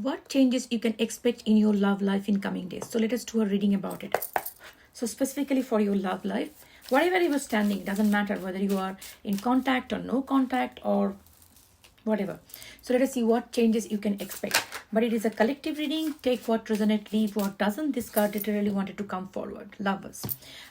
What changes you can expect in your love life in coming days? So let us do a reading about it. So specifically for your love life, wherever you are standing, doesn't matter whether you are in contact or no contact or whatever. So let us see what changes you can expect. But it is a collective reading. Take what resonates, leave what doesn't. This card literally wanted to come forward. Lovers.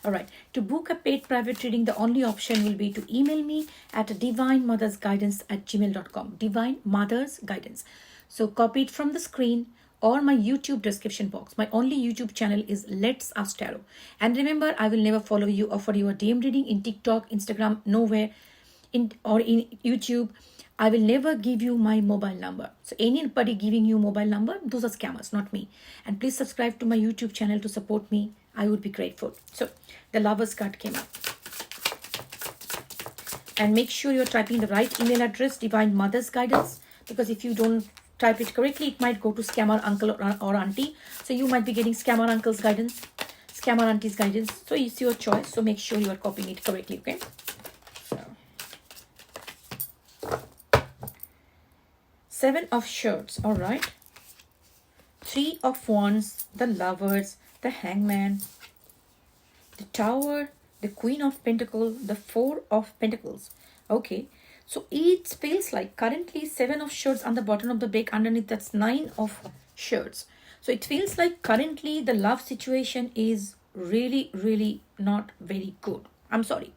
All right. To book a paid private reading, the only option will be to email me at divinemothersguidance@gmail.com. Divine Mothers Guidance. So copy it from the screen or my YouTube description box. My only YouTube channel is Let's Ask Tarot. And remember, I will never follow you, offer you a DM reading in TikTok, Instagram, nowhere, or in YouTube. I will never give you my mobile number. So anybody giving you mobile number, those are scammers, not me. And please subscribe to my YouTube channel to support me. I would be grateful. So the Lovers card came up. And make sure you're typing the right email address, Divine Mother's Guidance, because if you don't type it correctly, it might go to scammer uncle or auntie. So you might be getting scammer uncle's guidance, scammer auntie's guidance. So it's your choice. So make sure you are copying it correctly, okay? So, 7 of Swords, all right. 3 of Wands, the Lovers, the Hangman, the Tower, the Queen of Pentacles, the 4 of Pentacles. Okay, so it feels like currently 7 of Swords on the bottom of the deck. Underneath, that's 9 of Swords. So it feels like currently the love situation is really not very good. I'm sorry.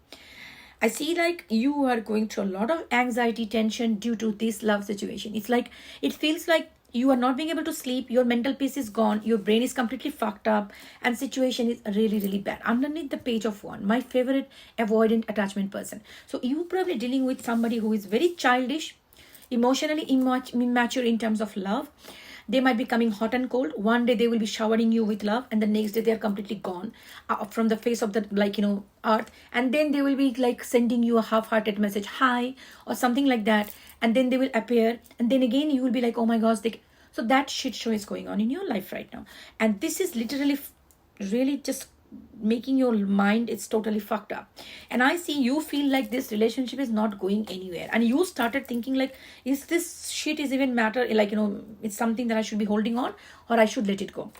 I see like you are going through a lot of anxiety, tension due to this love situation. It's like, it feels like you are not being able to sleep, your mental peace is gone, your brain is completely fucked up, and situation is really bad. Underneath the Page of Wands, my favorite avoidant attachment person. So you probably dealing with somebody who is very childish, emotionally immature in terms of love. They might be coming hot and cold. One day they will be showering you with love, and the next day they are completely gone from the face of the earth. And then they will be like sending you a half-hearted message, hi, or something like that. And then they will appear, and then again you will be like, oh my gosh. So that shit show is going on in your life right now, and this is literally really just making your mind, it's totally fucked up. And I see you feel like this relationship is not going anywhere, and you started thinking like, is this shit is even matter, it's something that I should be holding on, or I should let it go.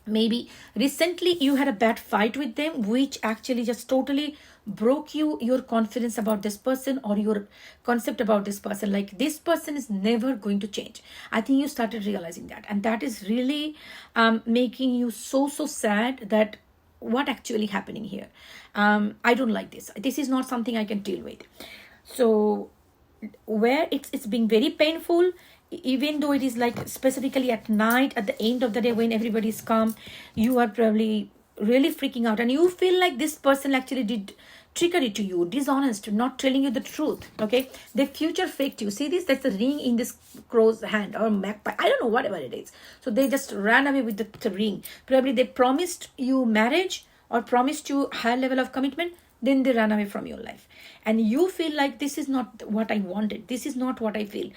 Maybe recently you had a bad fight with them, which actually just totally broke your confidence about this person, or your concept about this person. Like, this person is never going to change. I think you started realizing that, and that is really making you so sad that what actually happening here. I don't like this is not something I can deal with. So where it's being very painful, even though it is like specifically at night, at the end of the day when everybody's calm, you are probably really freaking out, and you feel like this person actually did trickery to you, dishonest, not telling you the truth. Okay, they future faked you. See this, that's the ring in this crow's hand or magpie, I don't know, whatever it is. So they just ran away with the ring. Probably they promised you marriage or promised you high level of commitment, then they ran away from your life, and you feel like this is not what I wanted, this is not what I feel.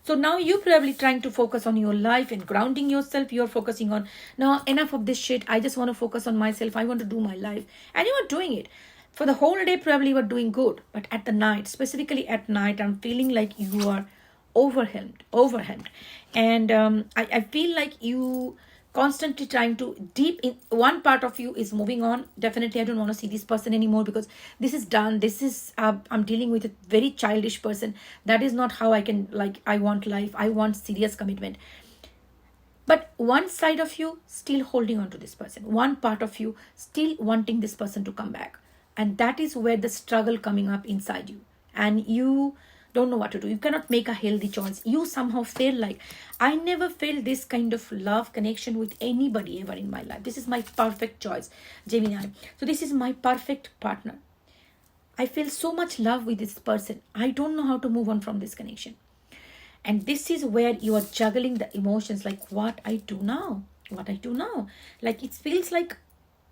So now you're probably trying to focus on your life and grounding yourself. You're focusing on, now enough of this shit, I just want to focus on myself, I want to do my life. And you are doing it for the whole day. Probably you are doing good, but at the night, specifically at night, I'm feeling like you are overwhelmed. And I feel like you constantly trying to deep in, one part of you is moving on. Definitely I don't want to see this person anymore, because this is done. This is I'm dealing with a very childish person. That is not how I can, like, I want life, I want serious commitment. But one side of you still holding on to this person, one part of you still wanting this person to come back, and that is where the struggle coming up inside you, and you don't know what to do. You cannot make a healthy choice. You somehow feel like, I never felt this kind of love connection with anybody ever in my life. This is my perfect choice, Gemini. So this is my perfect partner. I feel so much love with this person. I don't know how to move on from this connection. And this is where you are juggling the emotions, like, what I do now. Like, it feels like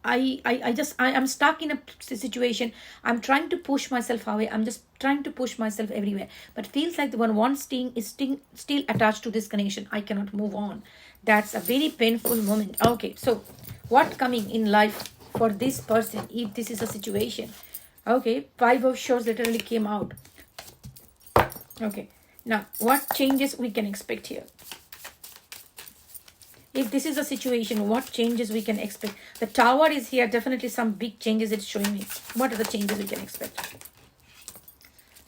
I'm stuck in a situation. I'm trying to push myself away. I'm just trying to push myself everywhere. But feels like the one sting is still attached to this connection. I cannot move on. That's a very painful moment. Okay, so what coming in life for this person if this is a situation? Okay, 5 of Swords literally came out. Okay, now what changes we can expect here? If this is a situation, what changes we can expect? The Tower is here. Definitely some big changes it's showing me. What are the changes we can expect?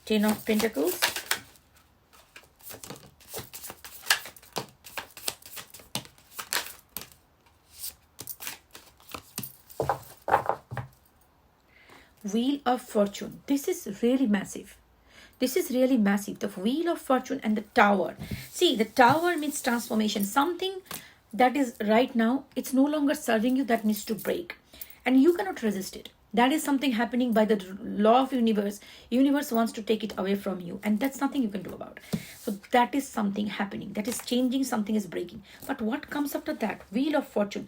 Ten of Pentacles. Wheel of Fortune. This is really massive. This is really massive. The Wheel of Fortune and the Tower. See, the Tower means transformation. Something that is right now, it's no longer serving you, that needs to break. And you cannot resist it. That is something happening by the law of universe. Universe wants to take it away from you. And that's nothing you can do about it. So that is something happening. That is changing. Something is breaking. But what comes after that? Wheel of Fortune.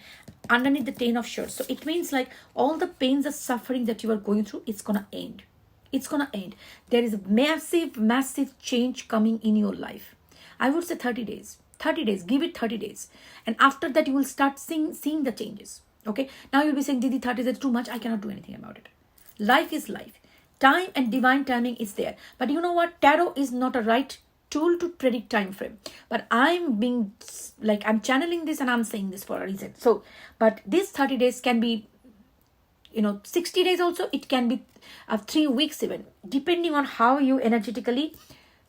Underneath the Ten of Swords. So it means like all the pains and suffering that you are going through, it's going to end. It's going to end. There is a massive, massive change coming in your life. I would say 30 days. 30 days. Give it 30 days. And after that, you will start seeing the changes. Okay. Now you'll be saying, Didi, 30 days is too much. I cannot do anything about it. Life is life. Time and divine timing is there. But you know what? Tarot is not a right tool to predict time frame. But I'm channeling this and I'm saying this for a reason. So, but this 30 days can be, 60 days also. It can be 3 weeks even. Depending on how you energetically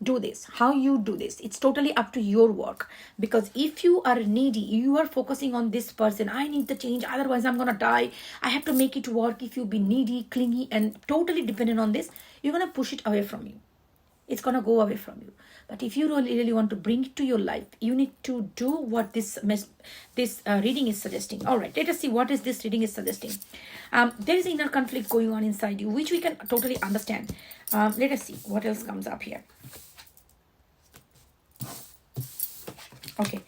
do this, how you do this. It's totally up to your work. Because if you are needy, you are focusing on this person. I need the change, otherwise I'm gonna die. I have to make it work. If you be needy, clingy, and totally dependent on this, you're gonna push it away from you. It's gonna go away from you. But if you really want to bring it to your life, you need to do what this reading is suggesting. All right, let us see what is this reading is suggesting. There is inner conflict going on inside you, which we can totally understand. Let us see what else comes up here. Okay,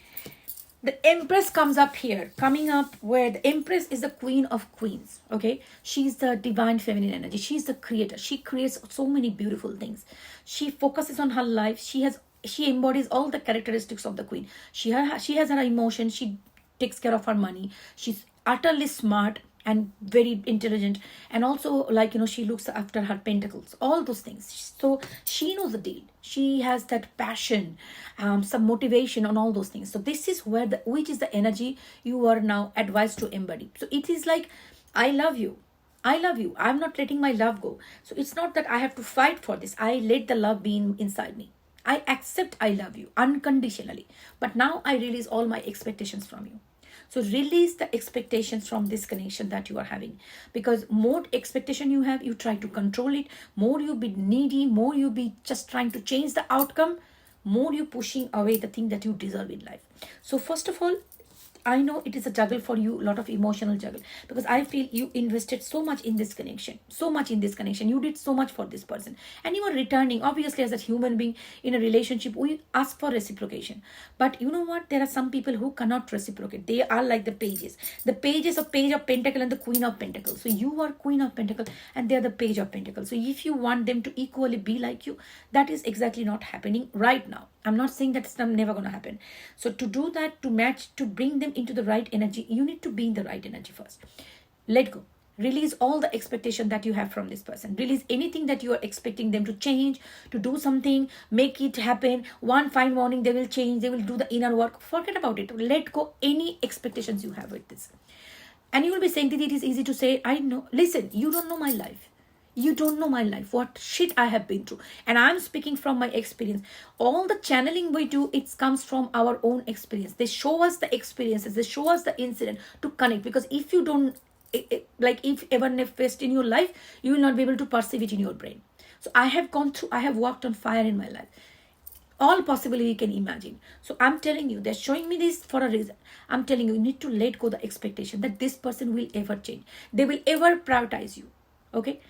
the Empress comes up here, coming up where the Empress is the Queen of Queens. Okay, she's the divine feminine energy. She's the creator. She creates so many beautiful things. She focuses on her life. She embodies all the characteristics of the Queen. She has her emotions. She takes care of her money. She's utterly smart and very intelligent, and also she looks after her pentacles, all those things. So she knows the deal. She has that passion, some motivation on all those things. So this is which is the energy you are now advised to embody. So it is like, I love you, I'm not letting my love go. So it's not that I have to fight for this. I let the love be inside me. I accept I love you unconditionally, but now I release all my expectations from you. So release the expectations from this connection that you are having. Because more expectation you have, you try to control it. More you be needy, more you be just trying to change the outcome, more you pushing away the thing that you deserve in life. So first of all, I know it is a juggle for you, a lot of emotional juggle, because I feel you invested so much in this connection, you did so much for this person, and you are returning. Obviously, as a human being in a relationship, we ask for reciprocation. But you know what? There are some people who cannot reciprocate. They are like the pages. The page is a Page of Pentacle and the Queen of Pentacles. So you are Queen of Pentacles and they are the Page of Pentacles. So if you want them to equally be like you, that is exactly not happening right now. I'm not saying that's never going to happen. So to do that, to match, to bring them into the right energy, you need to be in the right energy first. Let go. Release all the expectation that you have from this person. Release anything that you are expecting them to change, to do something, make it happen. One fine morning, they will change. They will do the inner work. Forget about it. Let go any expectations you have with this. And you will be saying that it is easy to say, I know. Listen, you don't know my life. You don't know my life, what shit I have been through. And I'm speaking from my experience. All the channeling we do, it comes from our own experience. They show us the experiences. They show us the incident to connect. Because if you don't, if ever manifest in your life, you will not be able to perceive it in your brain. So I have gone through, I have walked on fire in my life. All possibly you can imagine. So I'm telling you, they're showing me this for a reason. I'm telling you, you need to let go the expectation that this person will ever change. They will ever prioritize you. Okay?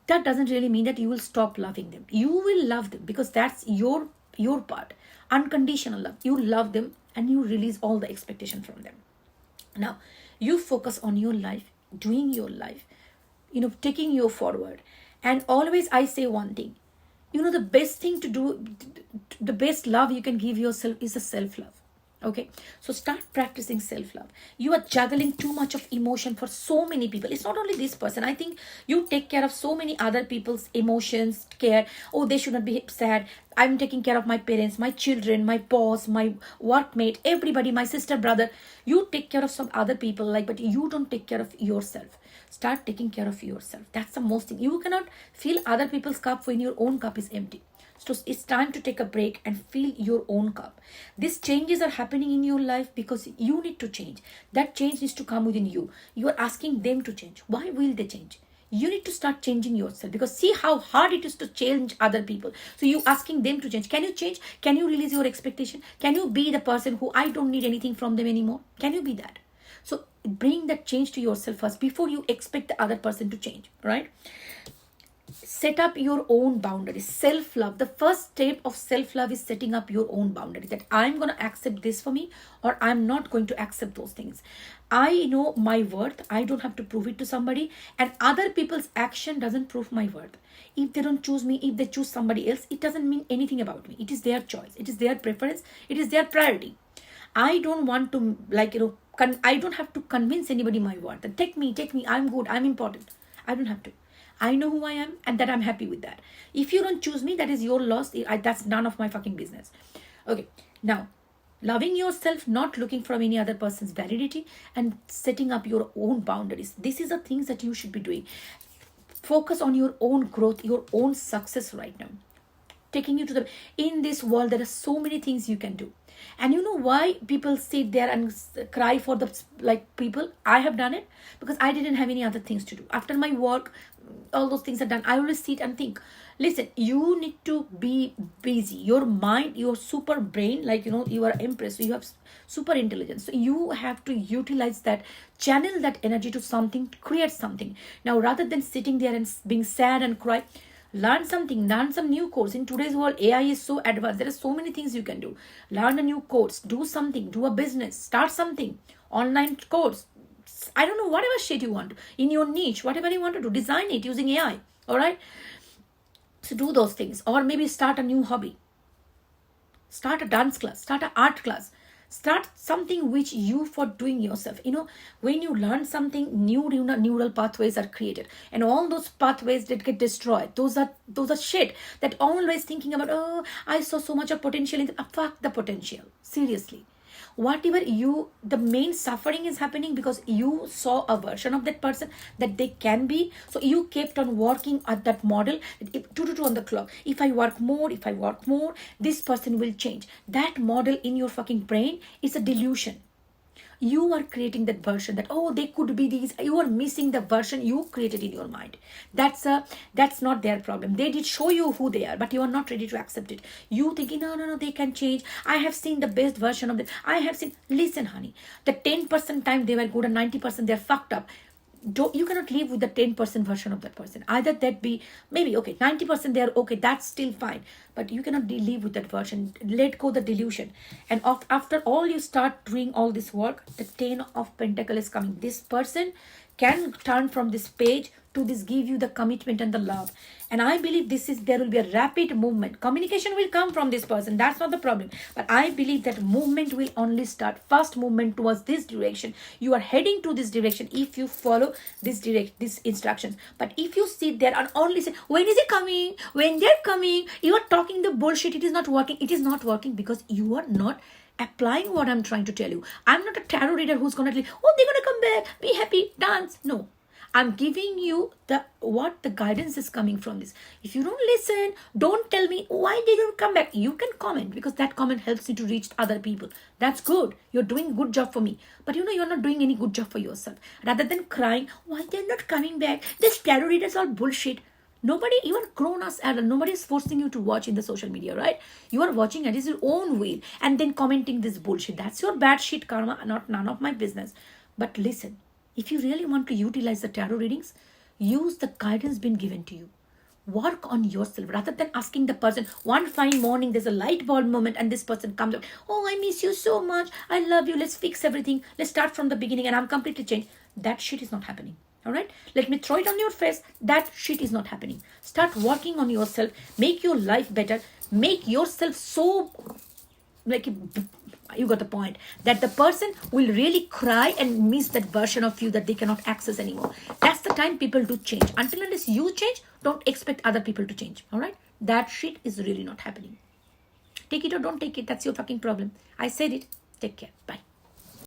That doesn't really mean that you will stop loving them. You will love them because that's your part. Unconditional love. You love them and you release all the expectation from them. Now, you focus on your life, doing your life, taking you forward. And always I say one thing. The best thing to do, the best love you can give yourself is a self-love. Okay, so start practicing self-love. You are juggling too much of emotion for so many people. It's not only this person. I think you take care of so many other people's emotions, care. Oh, they should not be sad. I'm taking care of my parents, my children, my boss, my workmate, everybody, my sister, brother. You take care of some other people, like, but you don't take care of yourself. Start taking care of yourself. That's the most thing. You cannot fill other people's cup when your own cup is empty. So it's time to take a break and fill your own cup. These changes are happening in your life because you need to change. That change needs to come within you. You are asking them to change. Why will they change? You need to start changing yourself, because see how hard it is to change other people. So you asking them to change. Can you change? Can you release your expectation? Can you be the person who I don't need anything from them anymore? Can you be that? So bring that change to yourself first before you expect the other person to change, right? Set up your own boundaries. Self-love, the first step of self-love is setting up your own boundaries, that I'm going to accept this for me, or I'm not going to accept those things. I know my worth. I don't have to prove it to somebody, and other people's action doesn't prove my worth. If they don't choose me, if they choose somebody else, it doesn't mean anything about me. It is their choice, it is their preference, it is their priority. I don't want to, like, I don't have to convince anybody my worth. And take me, I'm good, I'm important. I don't have to. I know who I am, and that I'm happy with that. If you don't choose me, that is your loss. That's none of my fucking business. Okay, now, loving yourself, not looking from any other person's validity, and setting up your own boundaries. This is the things that you should be doing. Focus on your own growth, your own success right now. Taking you to in this world, there are so many things you can do. And you know why people sit there and cry for the, like, people? I have done it because I didn't have any other things to do. After my work, all those things are done, I always sit and think, listen, you need to be busy. Your mind, your super brain, like, you are empress, so you have super intelligence, so you have to utilize that, channel that energy to something, to create something. Now, rather than sitting there and being sad and cry, learn something, learn some new course. In today's world, AI is so advanced. There are so many things you can do. Learn a new course, do something, do a business, start something, online course. I don't know, whatever shit you want in your niche, whatever you want to do, design it using AI. All right. So do those things, or maybe start a new hobby. Start a dance class, start an art class. Start something which you for doing yourself. When you learn something, new neural pathways are created, and all those pathways that get destroyed, those are shit that always thinking about, oh, I saw so much of potential in fuck the potential. Seriously. Whatever the main suffering is happening because you saw a version of that person that they can be. So you kept on working at that model, 2 on the clock. If I work more, this person will change. That model in your fucking brain is a delusion. You are creating that version that, oh, they could be these. You are missing the version you created in your mind. That's not their problem. They did show you who they are, but you are not ready to accept it. You thinking, no, they can change. I have seen the best version of them. Listen, honey, the 10% time they were good and 90% they're fucked up. You cannot live with the 10% version of that person. Either that be maybe okay, 90% they're okay, that's still fine, but you cannot live with that version. Let go the delusion. And after all you start doing all this work, the 10 of Pentacles is coming. This person can turn from this page to this, give you the commitment and the love. And I believe there will be a rapid movement. Communication will come from this person. That's not the problem. But I believe that movement will only start. First movement towards this direction. You are heading to this direction if you follow these instructions. But if you sit there and only say, when is it coming? When they're coming? You are talking the bullshit. It is not working. It is not working because you are not applying what I'm trying to tell you. I'm not a tarot reader who's going to tell you, oh, they're going to come back, be happy, dance. No. I'm giving you what the guidance is coming from this. If you don't listen, don't tell me why they don't come back. You can comment because that comment helps you to reach other people. That's good. You're doing a good job for me. But you're not doing any good job for yourself. Rather than crying, why they're not coming back? This tarot readers are bullshit. Nobody, even grown-ups, nobody is forcing you to watch in the social media, right? You are watching at your own will and then commenting this bullshit. That's your bad shit karma, none of my business. But listen, if you really want to utilize the tarot readings, use the guidance been given to you. Work on yourself rather than asking the person, one fine morning, there's a light bulb moment and this person comes up, oh, I miss you so much. I love you. Let's fix everything. Let's start from the beginning and I'm completely changed. That shit is not happening. All right, let me throw it on your face. That shit is not happening. Start working on yourself. Make your life better. Make yourself so You got the point. That the person will really cry and miss that version of you that they cannot access anymore. That's the time people do change. Until unless you change, don't expect other people to change. All right? That shit is really not happening. Take it or don't take it. That's your fucking problem. I said it. Take care. Bye.